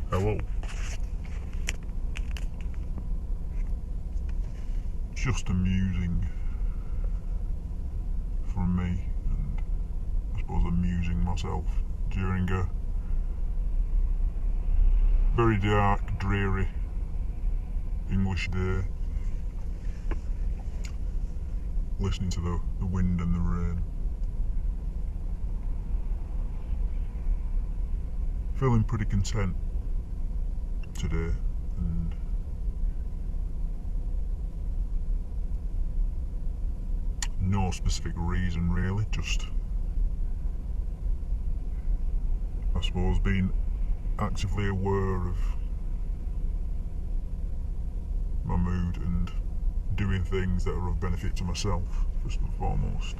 Hello. It's just amusing from me, and I suppose amusing myself during a very dark, dreary English day, listening to the wind and the rain. Feeling pretty content today, and no specific reason really, just I suppose being actively aware of my mood and doing things that are of benefit to myself first and foremost,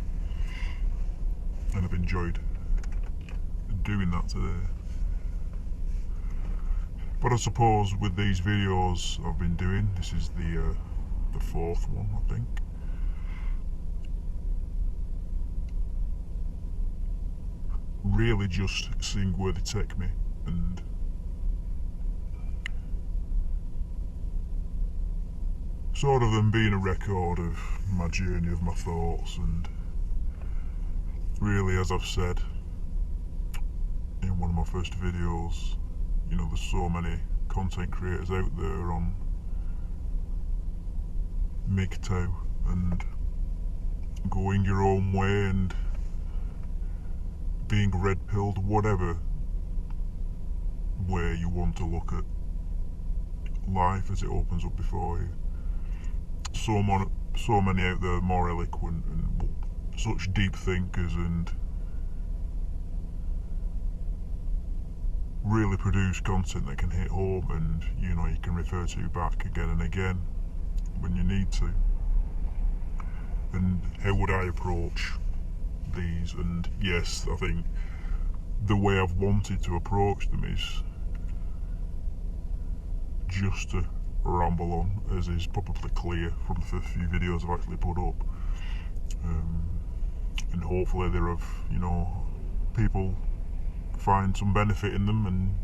and I've enjoyed doing that today. But I suppose with these videos I've been doing, this is the fourth one, I think. Really just seeing where they take me, and sort of them being a record of my journey, of my thoughts, and really, as I've said in one of my first videos, you know, there's so many content creators out there on MGTOW and going your own way and being red-pilled, whatever way you want to look at life as it opens up before you. So many out there more eloquent and such deep thinkers, and really produce content that can hit home, and you know, you can refer to back again and again when you need to. And how would I approach these? And yes, I think the way I've wanted to approach them is just to ramble on, as is probably clear from the first few videos I've actually put up, and hopefully they're of, you know, people find some benefit in them, and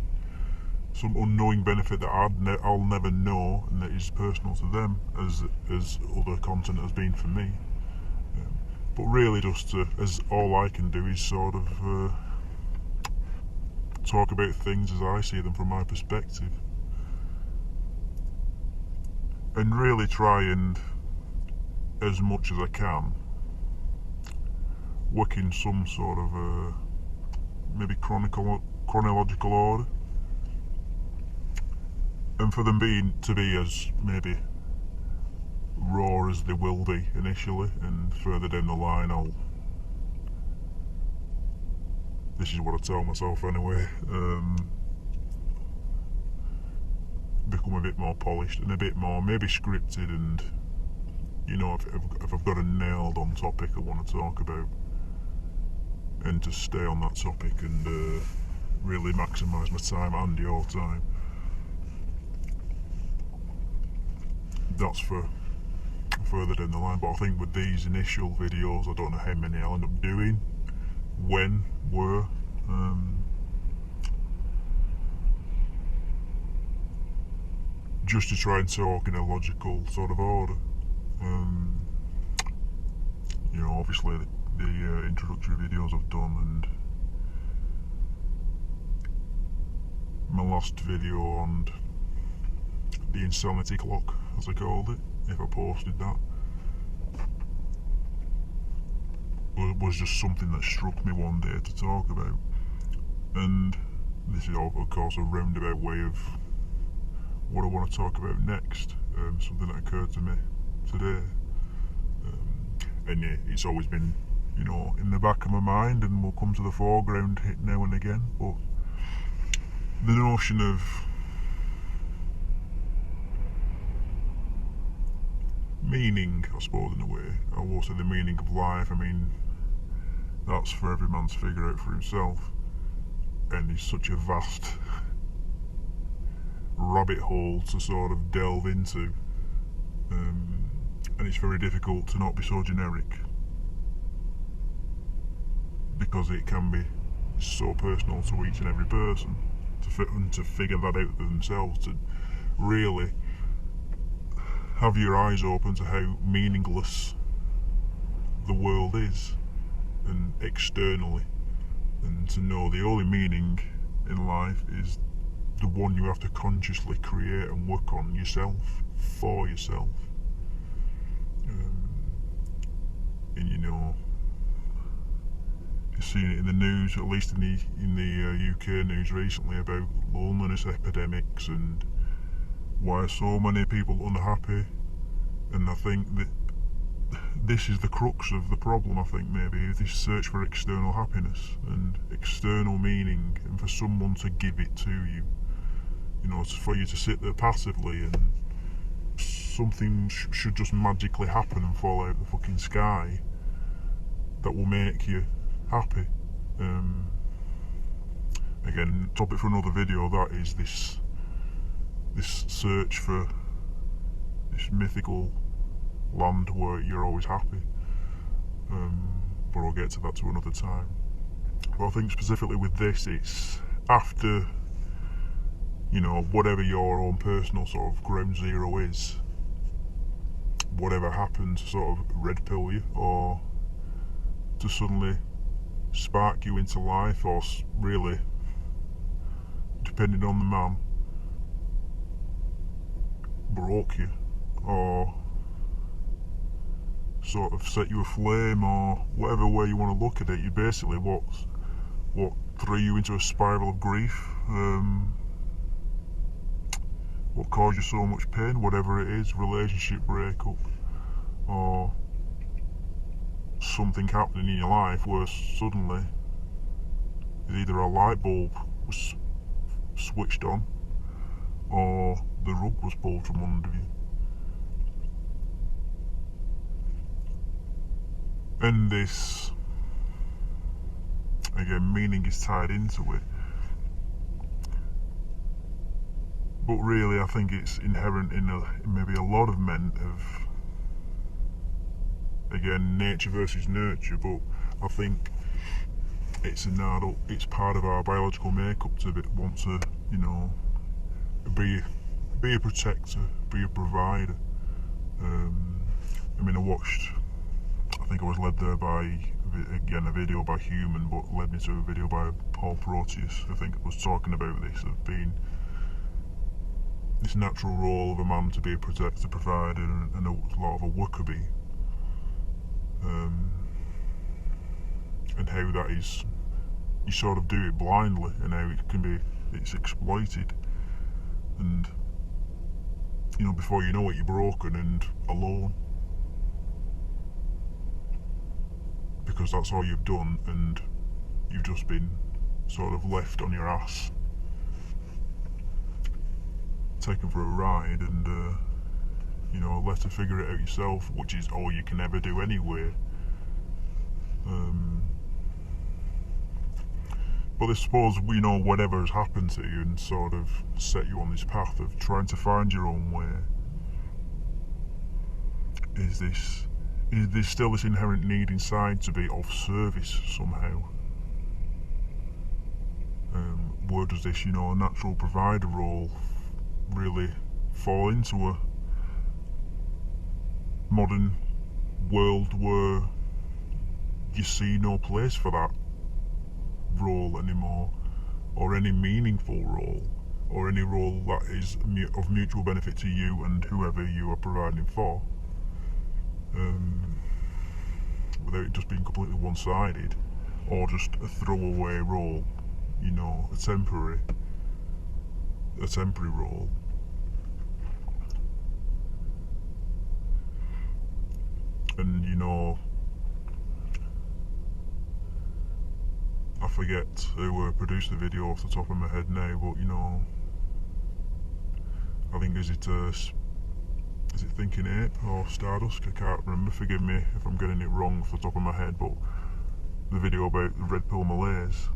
some unknowing benefit that I'll never know, and that is personal to them, as other content has been for me. But really, just as all I can do is sort of talk about things as I see them from my perspective, and really try and, as much as I can, work in some sort of maybe chronological order, and for them to be as maybe raw as they will be initially, and further down the line this is what I tell myself anyway, become a bit more polished and a bit more maybe scripted, and you know, if I've got a nailed on topic I want to talk about, and to stay on that topic and really maximise my time and your time. That's for further down the line. But I think with these initial videos, I don't know how many I'll end up doing, when, where, just to try and talk in a logical sort of order. You know, obviously the introductory videos I've done, and my last video on the insanity clock, as I called it, if I posted that, was just something that struck me one day to talk about. And this is of course a roundabout way of what I want to talk about next, something that occurred to me today, and yeah, it's always been, you know, in the back of my mind, and will come to the foreground now and again. But the notion of meaning, I suppose, in a way, or also the meaning of life, I mean, that's for every man to figure out for himself, and it's such a vast rabbit hole to sort of delve into, and it's very difficult to not be so generic, because it can be so personal to each and every person. to figure that out for themselves, to really have your eyes open to how meaningless the world is, and externally, and to know the only meaning in life is the one you have to consciously create and work on yourself, for yourself. And you know, you've seen it in the news, at least in the UK news recently, about loneliness epidemics and why are so many people unhappy. And I think that this is the crux of the problem, I think, maybe, this search for external happiness and external meaning, and for someone to give it to you. You know, it's for you to sit there passively and something should just magically happen and fall out of the fucking sky that will make you happy. Again, topic for another video, that is this search for this mythical land where you're always happy. But I'll get to that to another time. But I think specifically with this, it's after, you know, whatever your own personal sort of ground zero is, whatever happens to sort of red pill you, or to suddenly spark you into life, or really, depending on the man, broke you, or sort of set you aflame, or whatever way you want to look at it. You basically what threw you into a spiral of grief, what caused you so much pain, whatever it is, relationship breakup, or something happening in your life where suddenly either a light bulb was switched on or the rug was pulled from under you. And this, again, meaning is tied into it. But really, I think it's inherent in maybe a lot of men of, again, nature versus nurture, but I think it's part of our biological makeup to want to, you know, be a protector, be a provider. I mean, I think I was led there by, again, a video by Human, but led me to a video by Paul Proteus. I think it was talking about this, of being this natural role of a man to be a protector, provider, and a lot of a worker bee. And how that is, you sort of do it blindly, and how it's exploited. And, you know, before you know it, you're broken and alone. Because that's all you've done, and you've just been sort of left on your ass, taken for a ride, and you know, left to figure it out yourself, which is all you can ever do anyway. But I suppose, you know, whatever has happened to you and sort of set you on this path of trying to find your own way, is there's still this inherent need inside to be of service somehow. Where does this, you know, natural provider role really fall into a modern world where you see no place for that role anymore, or any meaningful role, or any role that is of mutual benefit to you and whoever you are providing for, without it just being completely one-sided, or just a throwaway role, you know, a temporary role. And, you know, I forget who produced the video off the top of my head now, but, you know, I think is it Thinking Ape or Stardust? I can't remember, forgive me if I'm getting it wrong off the top of my head, but the video about the red pill malaise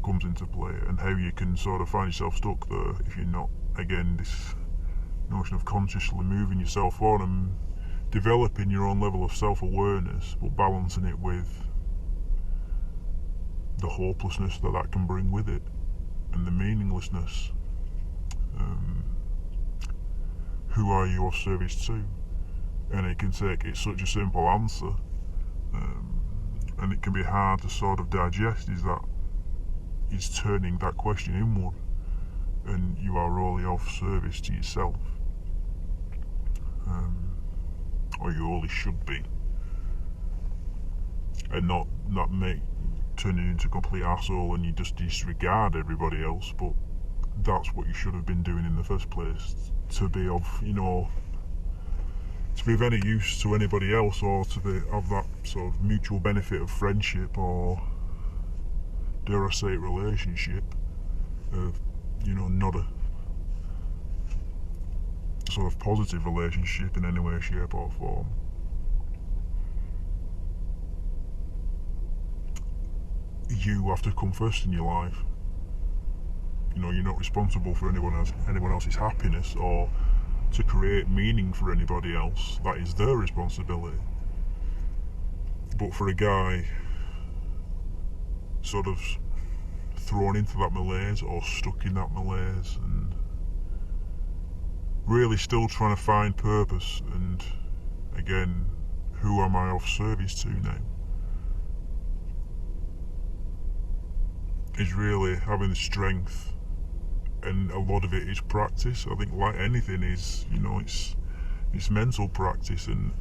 comes into play, and how you can sort of find yourself stuck there if you're not, again, this notion of consciously moving yourself on and developing your own level of self-awareness, but balancing it with the hopelessness that can bring with it, and the meaninglessness. Who are you of service to? And it's such a simple answer, and it can be hard to sort of digest, is turning that question inward, and you are only of service to yourself, or you only should be, and not turning into a complete asshole and you just disregard everybody else. But that's what you should have been doing in the first place, to be of any use to anybody else, or to have that sort of mutual benefit of friendship, or dare I say it, relationship, of not a sort of positive relationship in any way, shape or form. You have to come first in your life. You're not responsible for anyone else's happiness, or to create meaning for anybody else. That is their responsibility. But for a guy sort of thrown into that malaise, or stuck in that malaise, and really still trying to find purpose, and again, who am I of service to now, is really having the strength. And a lot of it is practice. I think, like anything, is it's mental practice, and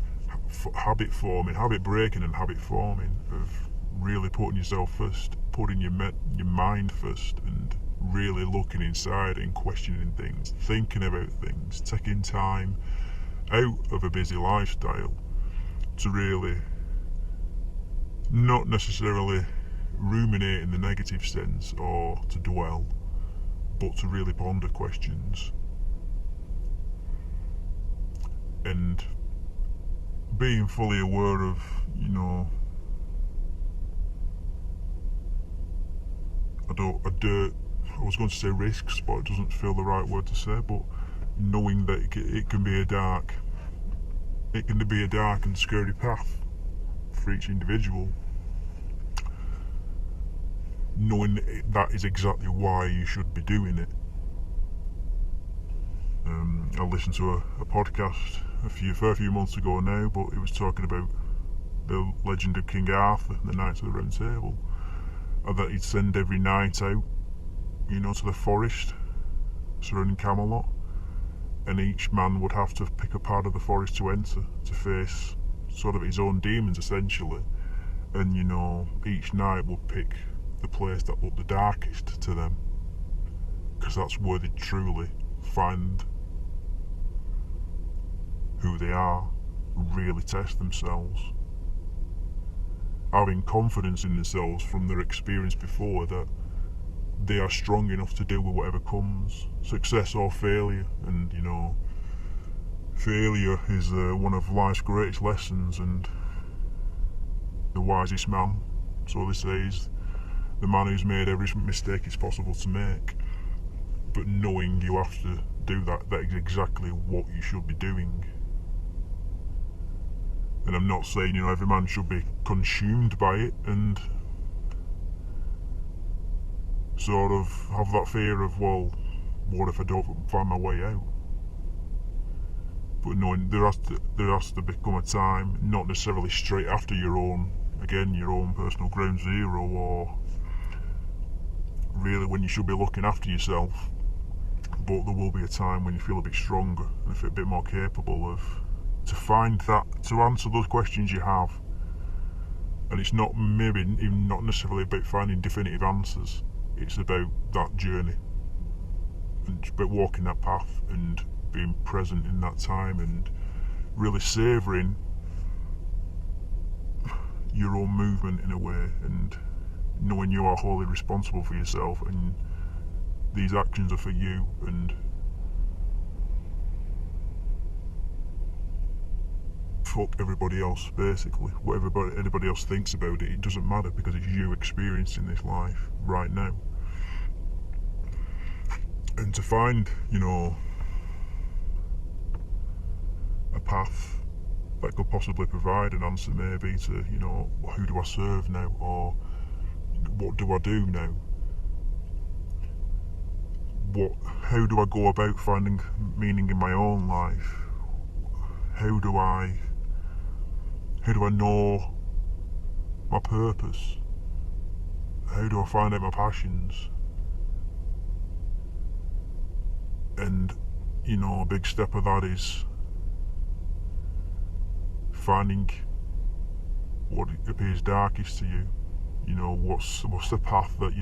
habit breaking and habit forming, of really putting yourself first, putting your mind first, and really looking inside and questioning things, thinking about things, taking time out of a busy lifestyle to really not necessarily ruminate in the negative sense, or to dwell, but to really ponder questions, and being fully aware of, I was going to say risks, but it doesn't feel the right word to say, but knowing that it can be a dark and scary path for each individual, knowing that is exactly why you should be doing it. I listened to a podcast a few months ago now, but it was talking about the legend of King Arthur, the Knights of the Round Table, and that he'd send every knight out, to the forest surrounding Camelot, and each man would have to pick a part of the forest to enter, to face sort of his own demons, essentially, and each knight would pick the place that looked the darkest to them, because that's where they truly find who they are, really test themselves, having confidence in themselves from their experience before, that they are strong enough to deal with whatever comes, success or failure. And failure is one of life's greatest lessons, and the wisest man, so they say, is the man who's made every mistake it's possible to make. But knowing you have to do that is exactly what you should be doing. And I'm not saying every man should be consumed by it and sort of have that fear of, well, what if I don't find my way out? But knowing there has to become a time, not necessarily straight after your own personal ground zero, or really when you should be looking after yourself, but there will be a time when you feel a bit stronger and a bit more capable to answer those questions you have. And it's not necessarily about finding definitive answers. It's about that journey, and it's about walking that path and being present in that time, and really savouring your own movement in a way, and knowing you are wholly responsible for yourself, and these actions are for you, and fuck everybody else, basically. Whatever anybody else thinks about it doesn't matter, because it's you experiencing this life right now. And to find, a path that could possibly provide an answer, maybe, to, who do I serve now, or, what do I do now? How do I go about finding meaning in my own life? How do I know my purpose? How do I find out my passions? And a big step of that is finding what appears darkest to you. What's the path that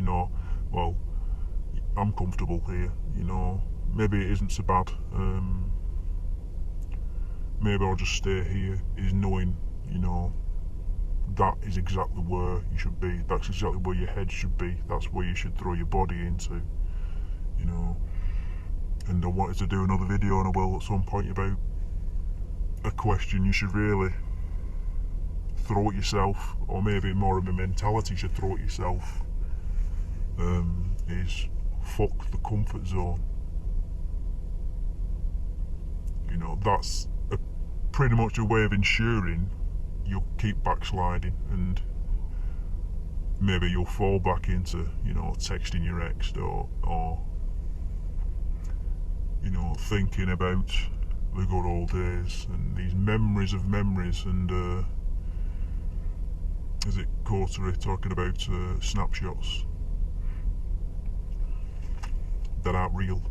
well, I'm comfortable here. Maybe it isn't so bad. Maybe I'll just stay here. Is knowing, that is exactly where you should be. That's exactly where your head should be. That's where you should throw your body into. And I wanted to do another video, and I will at some point, about a question you should really throw at yourself, or maybe more of a mentality you should throw at yourself, is fuck the comfort zone. That's pretty much a way of ensuring you'll keep backsliding, and maybe you'll fall back into texting your ex, or thinking about the good old days and these memories, and is it Coterie talking about snapshots that aren't real?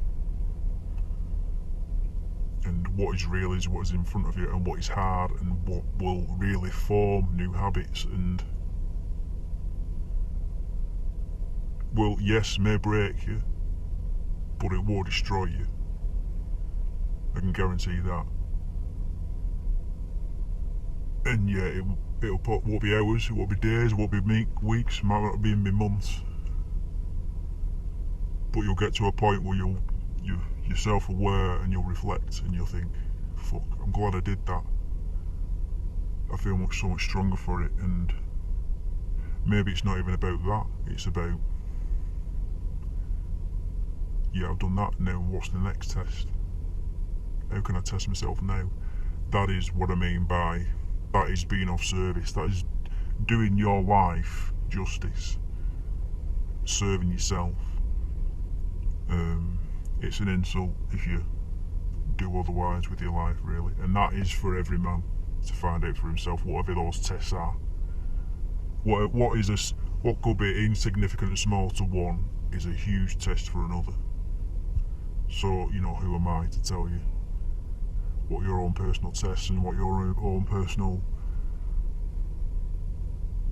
And what is real is what is in front of you, and what is hard, and what will really form new habits, and well, yes, may break you, but it won't destroy you. I can guarantee that. And yeah, it won't be hours, it won't be days, it won't be weeks, it might not be in months. But you'll get to a point where you're self-aware, and you'll reflect, and you'll think, fuck, I'm glad I did that. I feel so much stronger for it. And maybe it's not even about that. It's about, yeah, I've done that, now what's the next test? How can I test myself now? That is what I mean by, that is being of service. That is doing your life justice, serving yourself. It's an insult if you do otherwise with your life, really. And that is for every man to find out for himself, whatever those tests are. What could be insignificant and small to one is a huge test for another. So, who am I to tell you what your own personal tests and what your own personal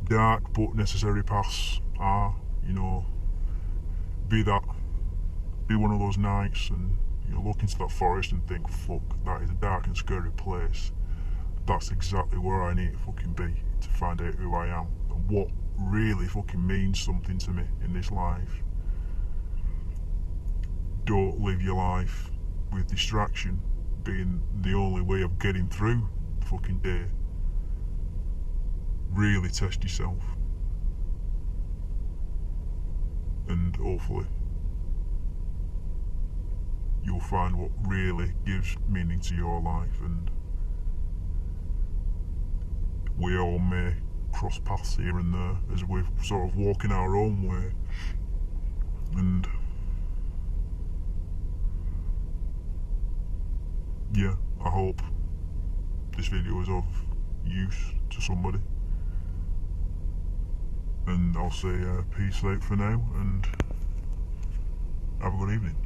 dark but necessary paths are? Be one of those nights and look into that forest and think, fuck, that is a dark and scary place. That's exactly where I need to fucking be to find out who I am and what really fucking means something to me in this life. Don't live your life with distraction being the only way of getting through the fucking day. Really test yourself, and hopefully you'll find what really gives meaning to your life. And we all may cross paths here and there as we're sort of walking our own way. And yeah, I hope this video is of use to somebody. And I'll say peace out for now, and have a good evening.